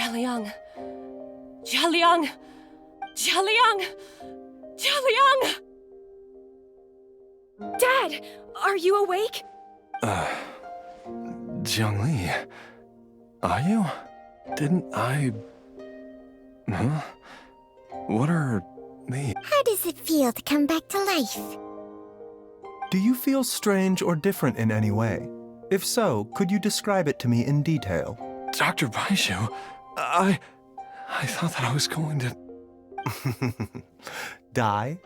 Jialiang. Jialiang! Jialiang! Jialiang! Dad, are you awake? Jiangli, are you? Didn't I... Huh? What are they? How does it feel to come back to life? Do you feel strange or different in any way? If so, could you describe it to me in detail? Dr. Baizhu, I thought that I was going to... Die?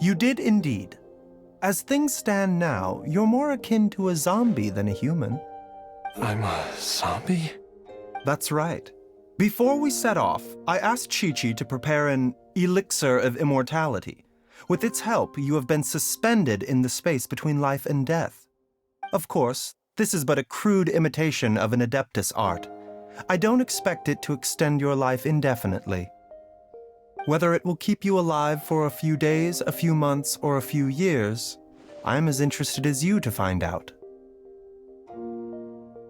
You did indeed. As things stand now, you're more akin to a zombie than a human. I'm a zombie? That's right. Before we set off, I asked Chi-Chi to prepare an elixir of immortality. With its help, you have been suspended in the space between life and death. Of course, this is but a crude imitation of an Adeptus art. I don't expect it to extend your life indefinitely. Whether it will keep you alive for a few days, a few months, or a few years, I'm as interested as you to find out.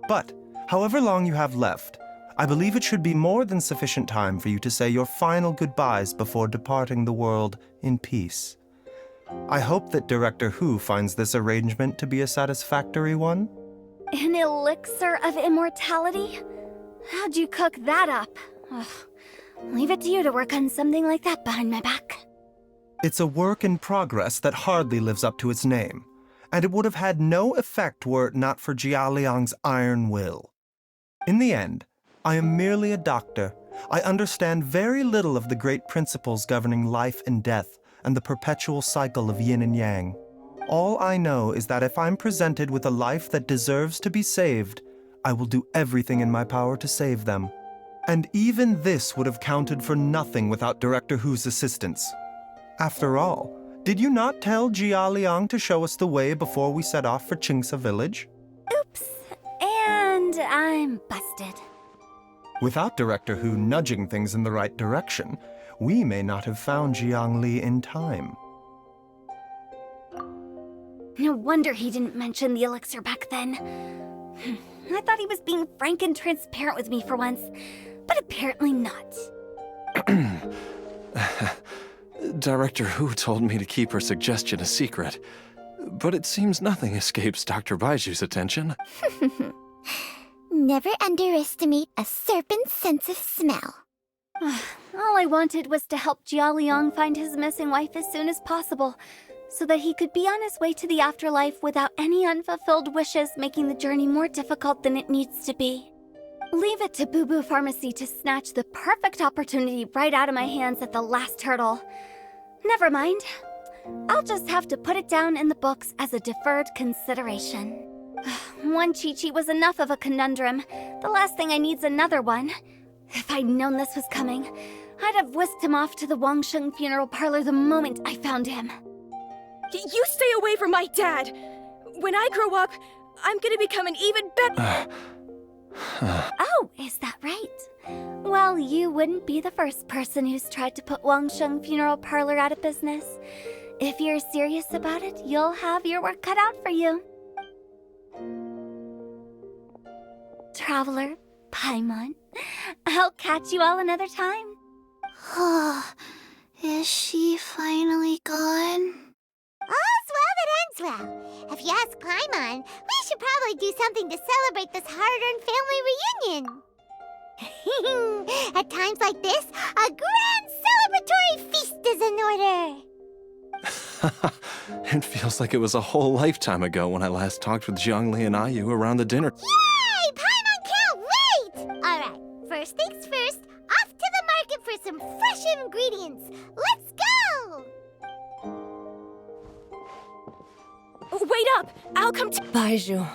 But, however long you have left, I believe it should be more than sufficient time for you to say your final goodbyes before departing the world in peace. I hope that Director Hu finds this arrangement to be a satisfactory one. An elixir of immortality? How'd you cook that up? Ugh. Leave it to you to work on something like that behind my back. It's a work in progress that hardly lives up to its name, and it would have had no effect were it not for Jialiang's iron will. In the end, I am merely a doctor. I understand very little of the great principles governing life and death and the perpetual cycle of yin and yang. All I know is that if I'm presented with a life that deserves to be saved, I will do everything in my power to save them. And even this would have counted for nothing without Director Hu's assistance. After all, did you not tell Jia Liang to show us the way before we set off for Qingce village? Oops. And I'm busted. Without Director Hu nudging things in the right direction, we may not have found Jiangli in time. No wonder he didn't mention the elixir back then. I thought he was being frank and transparent with me for once, but apparently not. Director Hu told me to keep her suggestion a secret, but it seems nothing escapes Dr. Baiju's attention. Never underestimate a serpent's sense of smell. All I wanted was to help Jialiang find his missing wife as soon as possible, so that he could be on his way to the afterlife without any unfulfilled wishes making the journey more difficult than it needs to be. Leave it to Boo Boo Pharmacy to snatch the perfect opportunity right out of my hands at the last hurdle. Never mind. I'll just have to put it down in the books as a deferred consideration. One Chi-Chi was enough of a conundrum. The last thing I need's another one. If I'd known this was coming, I'd have whisked him off to the Wangsheng funeral parlor the moment I found him. You stay away from my dad! When I grow up, I'm gonna become an even better... Oh, is that right? Well, you wouldn't be the first person who's tried to put Wangsheng funeral parlor out of business. If you're serious about it, you'll have your work cut out for you. Traveler, Paimon, I'll catch you all another time. Is she finally gone? All's well that ends well. If you ask Paimon, we should probably do something to celebrate this hard-earned family reunion. At times like this, a grand celebratory feast is in order. It feels like it was a whole lifetime ago when I last talked with Jiangli and Ayu around the dinner. Yay! Paimon can't wait! Alright, first things first, off to the market for some fresh ingredients. Let's go! Wait up! I'll come to... Baizhu,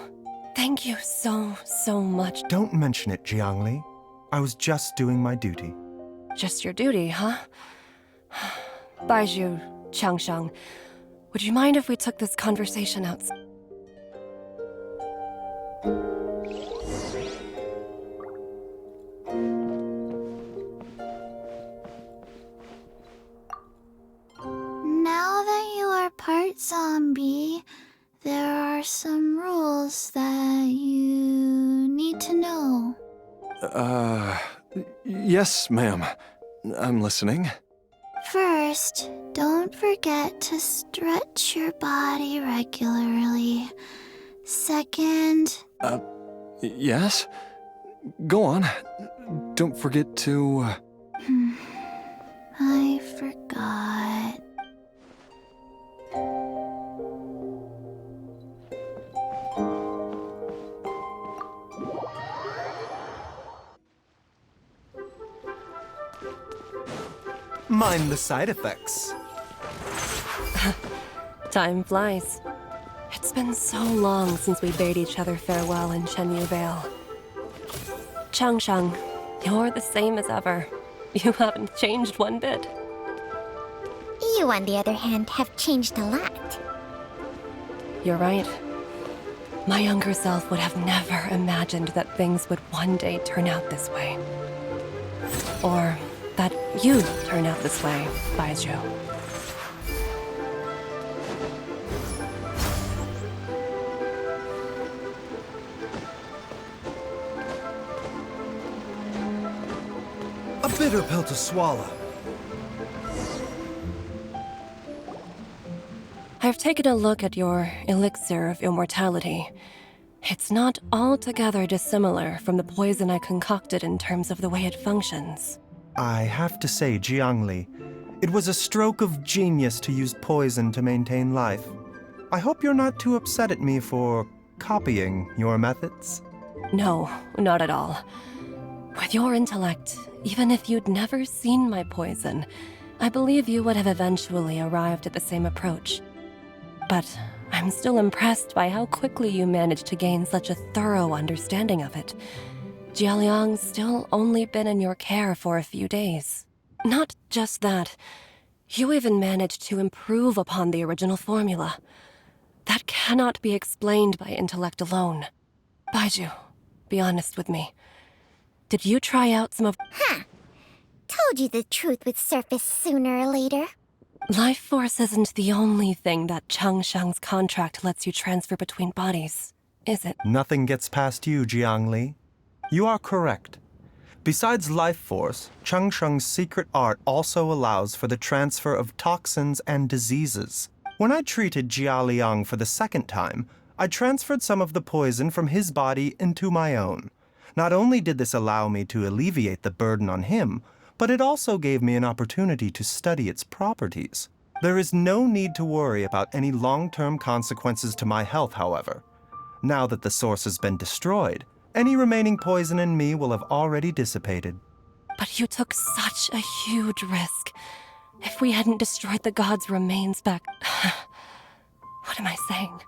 thank you so much. Don't mention it, Jiangli. I was just doing my duty. Just your duty, huh? Baizhu, Changshang, would you mind if we took this conversation outside? Now that you are part zombie, there are some rules that you need to know. Yes, ma'am. I'm listening. First, don't forget to stretch your body regularly. Second, Yes? Go on. Don't forget to... I forgot. Mind the side effects. Time flies. It's been so long since we bade each other farewell in Chenyu Vale. Changsheng, you're the same as ever. You haven't changed one bit. You, on the other hand, have changed a lot. You're right. My younger self would have never imagined that things would one day turn out this way. Or that you'd turn out this way, Baizhu. A bitter pill to swallow. I've taken a look at your elixir of immortality. It's not altogether dissimilar from the poison I concocted in terms of the way it functions. I have to say, Jiangli, it was a stroke of genius to use poison to maintain life. I hope you're not too upset at me for copying your methods. No, not at all. With your intellect, even if you'd never seen my poison, I believe you would have eventually arrived at the same approach. But I'm still impressed by how quickly you managed to gain such a thorough understanding of it. Jialiang's still only been in your care for a few days. Not just that, you even managed to improve upon the original formula. That cannot be explained by intellect alone. Baizhu, be honest with me. Did you try out some of... Told you the truth would surface sooner or later. Life force isn't the only thing that Changsheng's contract lets you transfer between bodies, is it? Nothing gets past you, Jiangli. You are correct. Besides life force, Changsheng's secret art also allows for the transfer of toxins and diseases. When I treated Jia Liang for the second time, I transferred some of the poison from his body into my own. Not only did this allow me to alleviate the burden on him, but it also gave me an opportunity to study its properties. There is no need to worry about any long-term consequences to my health, however. Now that the source has been destroyed, any remaining poison in me will have already dissipated. But you took such a huge risk. If we hadn't destroyed the god's remains back... What am I saying?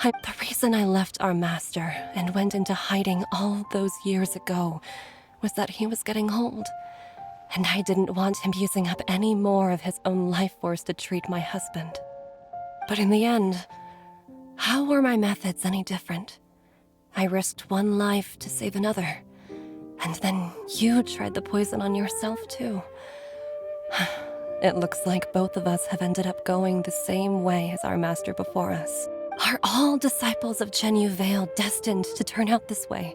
The reason I left our master and went into hiding all those years ago was that he was getting old. And I didn't want him using up any more of his own life force to treat my husband. But in the end, how were my methods any different? I risked one life to save another. And then you tried the poison on yourself, too. It looks like both of us have ended up going the same way as our master before us. Are all disciples of Chenyu Vale destined to turn out this way?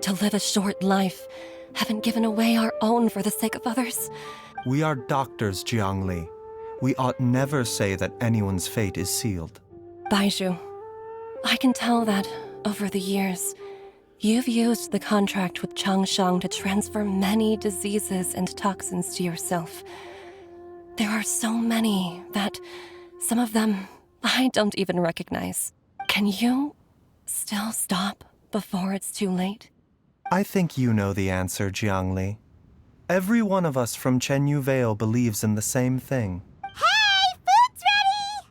To live a short life, haven't given away our own for the sake of others? We are doctors, Jiangli. We ought never say that anyone's fate is sealed. Baizhu, I can tell that, over the years, you've used the contract with Changsheng to transfer many diseases and toxins to yourself. There are so many that some of them I don't even recognize. Can you still stop before it's too late? I think you know the answer, Jiangli. Every one of us from Chenyu Vale believes in the same thing. Hey, food's ready!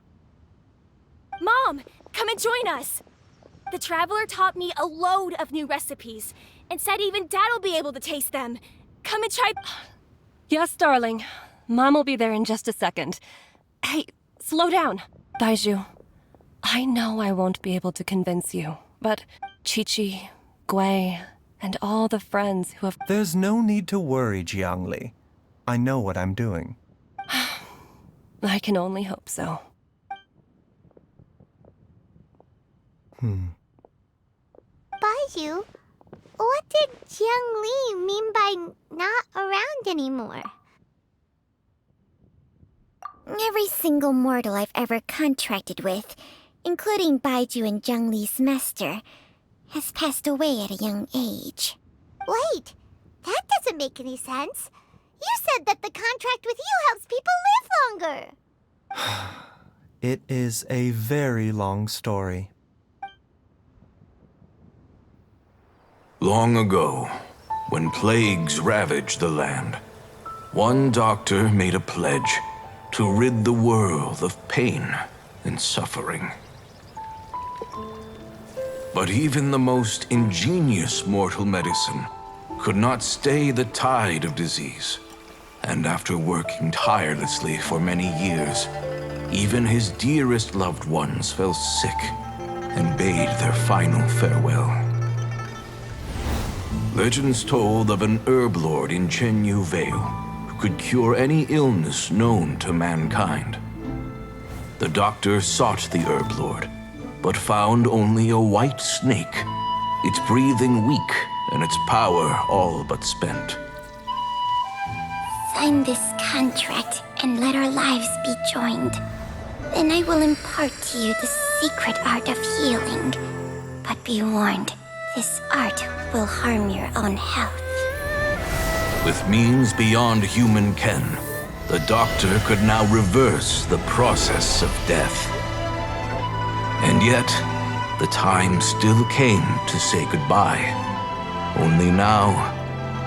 Mom, come and join us. The Traveler taught me a load of new recipes and said even Dad'll be able to taste them. Come and try... Yes, darling. Mom will be there in just a second. Hey, slow down. Baizhu, I know I won't be able to convince you, but Chi-Chi, Gui, and all the friends who have... There's no need to worry, Jiangli. I know what I'm doing. I can only hope so. Baizhu, What did Jiang Li mean by not around anymore? Every single mortal I've ever contracted with, including Baizhu and Jiang Li's master, has passed away at a young age. Wait, that doesn't make any sense. You said that the contract with you helps people live longer. It is a very long story. Long ago, when plagues ravaged the land, one doctor made a pledge to rid the world of pain and suffering. But even the most ingenious mortal medicine could not stay the tide of disease. And after working tirelessly for many years, even his dearest loved ones fell sick and bade their final farewell. Legends told of an herb lord in Chenyu Vale who could cure any illness known to mankind. The doctor sought the herb lord, but found only a white snake, its breathing weak and its power all but spent. Sign this contract and let our lives be joined. Then I will impart to you the secret art of healing. But be warned, this art will harm your own health. With means beyond human ken, the doctor could now reverse the process of death. And yet, the time still came to say goodbye. Only now,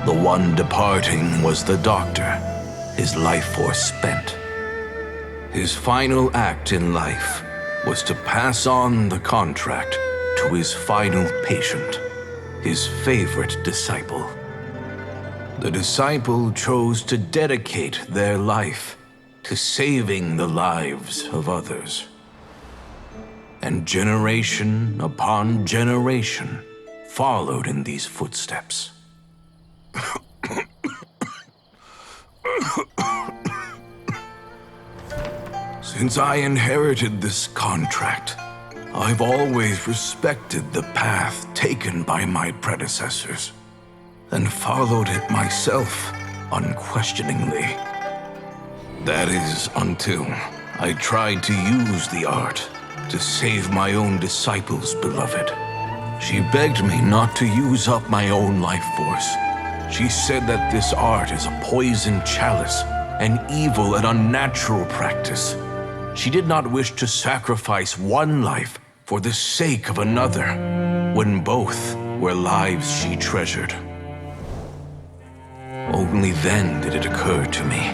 the one departing was the doctor, his life force spent. His final act in life was to pass on the contract to his final patient, his favorite disciple. The disciple chose to dedicate their life to saving the lives of others. And generation upon generation followed in these footsteps. Since I inherited this contract, I've always respected the path taken by my predecessors and followed it myself unquestioningly. That is until I tried to use the art to save my own disciple's beloved. She begged me not to use up my own life force. She said that this art is a poison chalice, an evil and unnatural practice. She did not wish to sacrifice one life for the sake of another, when both were lives she treasured. Only then did it occur to me,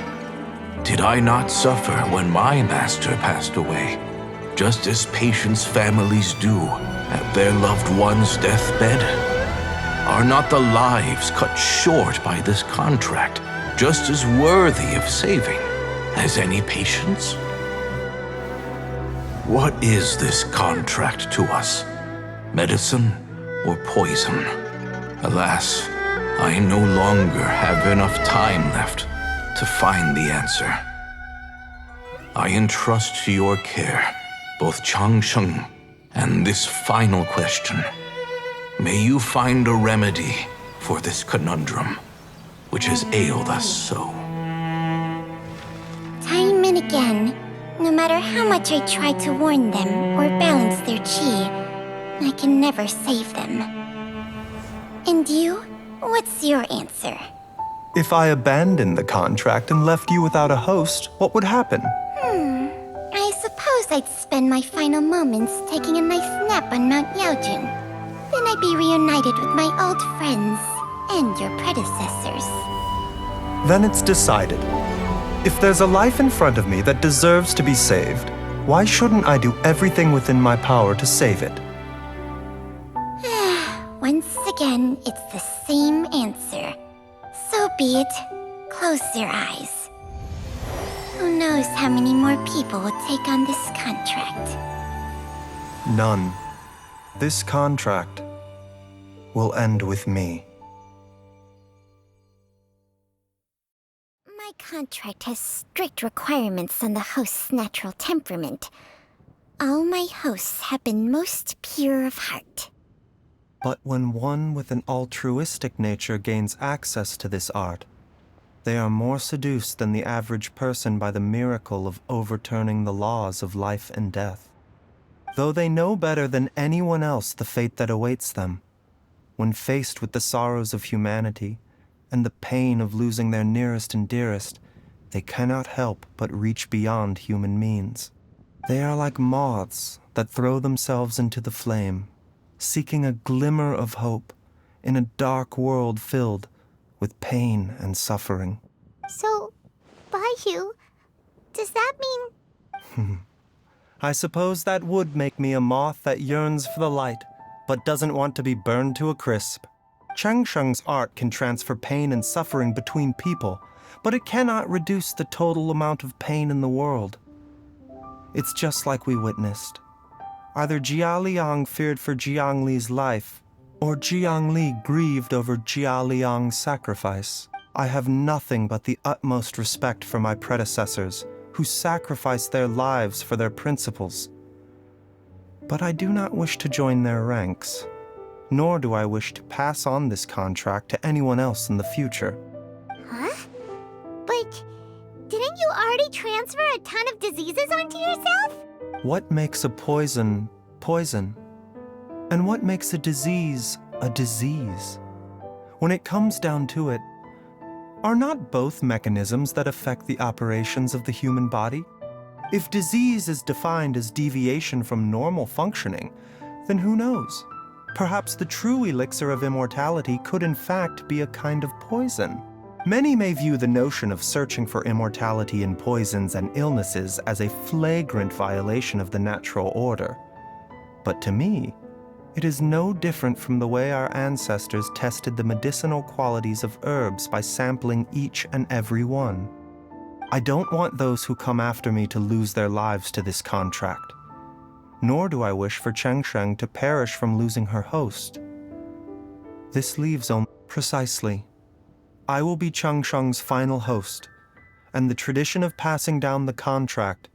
did I not suffer when my master passed away, just as patients' families do at their loved one's deathbed? Are not the lives cut short by this contract just as worthy of saving as any patient's? What is this contract to us? Medicine or poison? Alas, I no longer have enough time left to find the answer. I entrust to your care both Changsheng and this final question. May you find a remedy for this conundrum, which has ailed us so. Time and again, no matter how much I try to warn them or balance their chi, I can never save them. And you? What's your answer? If I abandoned the contract and left you without a host, what would happen? I suppose I'd spend my final moments taking a nice nap on Mount Yaojun. Then I'd be reunited with my old friends and your predecessors. Then it's decided. If there's a life in front of me that deserves to be saved, why shouldn't I do everything within my power to save it? Once again, it's the same answer. So be it. Close your eyes. Who knows how many more people will take on this contract? None. This contract will end with me. My contract has strict requirements on the host's natural temperament. All my hosts have been most pure of heart. But when one with an altruistic nature gains access to this art, they are more seduced than the average person by the miracle of overturning the laws of life and death. Though they know better than anyone else the fate that awaits them, when faced with the sorrows of humanity and the pain of losing their nearest and dearest, they cannot help but reach beyond human means. They are like moths that throw themselves into the flame, seeking a glimmer of hope in a dark world filled with pain and suffering. So, Baizhu, does that mean... I suppose that would make me a moth that yearns for the light, but doesn't want to be burned to a crisp. Changsheng's art can transfer pain and suffering between people, but it cannot reduce the total amount of pain in the world. It's just like we witnessed. Either Jia Liang feared for Jiang Li's life, or Jiang Li grieved over Jia Liang's sacrifice. I have nothing but the utmost respect for my predecessors, who sacrificed their lives for their principles. But I do not wish to join their ranks, nor do I wish to pass on this contract to anyone else in the future. Huh? But didn't you already transfer a ton of diseases onto yourself? What makes a poison poison? And what makes a disease a disease? When it comes down to it, are not both mechanisms that affect the operations of the human body? If disease is defined as deviation from normal functioning, then who knows? Perhaps the true elixir of immortality could in fact be a kind of poison. Many may view the notion of searching for immortality in poisons and illnesses as a flagrant violation of the natural order. But to me, it is no different from the way our ancestors tested the medicinal qualities of herbs by sampling each and every one. I don't want those who come after me to lose their lives to this contract, nor do I wish for Changsheng to perish from losing her host. This leaves only precisely. I will be Changsheng's final host, and the tradition of passing down the contract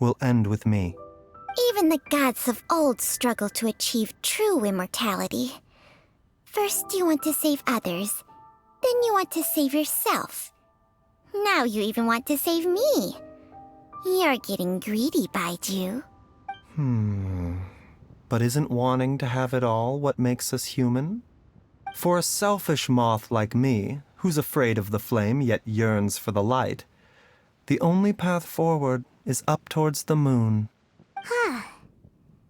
will end with me. Even the gods of old struggle to achieve true immortality. First you want to save others, then you want to save yourself. Now you even want to save me. You're getting greedy, Baizhu. But isn't wanting to have it all what makes us human? For a selfish moth like me, who's afraid of the flame yet yearns for the light, the only path forward is up towards the moon.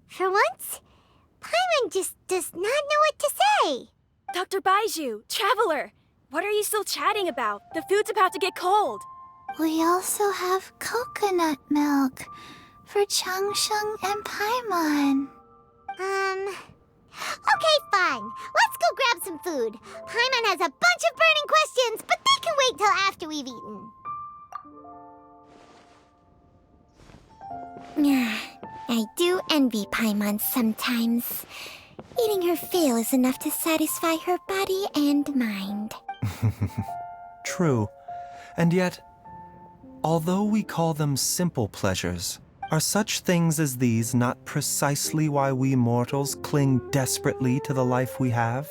For once, Paimon just does not know what to say. Dr. Baizhu, Traveler, what are you still chatting about? The food's about to get cold. We also have coconut milk for Changsheng and Paimon. Okay, fine. Let's go grab some food. Paimon has a bunch of burning questions, but they can wait till after we've eaten. I do envy Paimon sometimes. Eating her fill is enough to satisfy her body and mind. True. And yet, although we call them simple pleasures, are such things as these not precisely why we mortals cling desperately to the life we have?